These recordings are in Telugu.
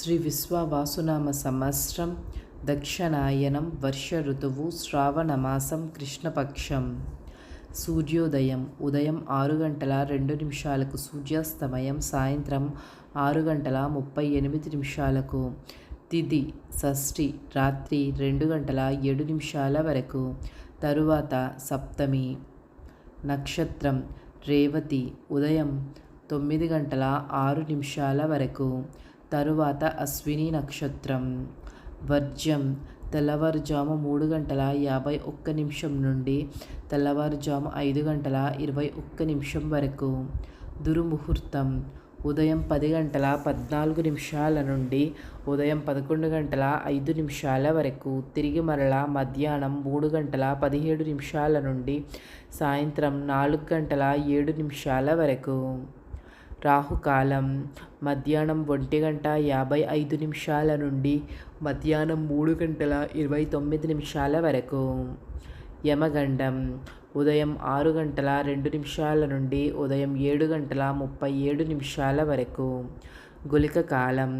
శ్రీ విశ్వవాసునామ సంవత్సరం దక్షిణాయనం వర్ష ఋతువు శ్రావణమాసం కృష్ణపక్షం. సూర్యోదయం ఉదయం 6 గంటల 2 నిమిషాలకు, సూర్యాస్తమయం సాయంత్రం 6 గంటల 38 నిమిషాలకు. తిథి షష్ఠి రాత్రి 2 గంటల 7 నిమిషాల వరకు. తరువాత సప్తమి. నక్షత్రం రేవతి ఉదయం 9 గంటల 6 నిమిషాల వరకు. తరువాత అశ్విని నక్షత్రం. వర్జ్యం తెల్లవారుజాము 3 గంటల 51 నిమిషం నుండి తెల్లవారుజాము 5 గంటల 21 నిమిషం వరకు. దుర్ముహూర్తం ఉదయం 10 గంటల 14 నిమిషాల నుండి ఉదయం 11 గంటల 5 నిమిషాల వరకు. తిరిగి మరలా మధ్యాహ్నం 3 గంటల 17 నిమిషాల నుండి సాయంత్రం 4 గంటల 7 నిమిషాల వరకు. రాహుకాలం మధ్యాహ్నం 1 గంట 55 నిమిషాల నుండి మధ్యాహ్నం 3 గంటల 29 నిమిషాల వరకు. యమగండం ఉదయం 6 గంటల 2 నిమిషాల నుండి ఉదయం 7 గంటల 37 నిమిషాల వరకు. గుళిక కాలం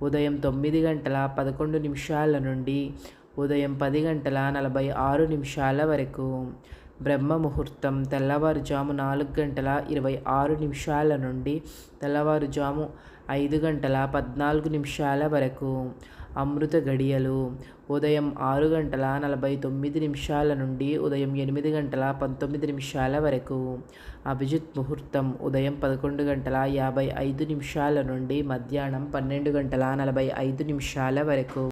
ఉదయం 9 గంటల 11 నిమిషాల నుండి ఉదయం 10 గంటల 46 నిమిషాల వరకు. బ్రహ్మ ముహూర్తం తెల్లవారుజాము 4 గంటల 26 నిమిషాల నుండి తెల్లవారుజాము 5 గంటల 14 నిమిషాల వరకు. అమృత గడియలు ఉదయం 6 గంటల 49 నిమిషాల నుండి ఉదయం 8 గంటల 19 నిమిషాల వరకు. అభిజిత్ ముహూర్తం ఉదయం 11 గంటల 55 నిమిషాల నుండి మధ్యాహ్నం 12 గంటల 45 నిమిషాల వరకు.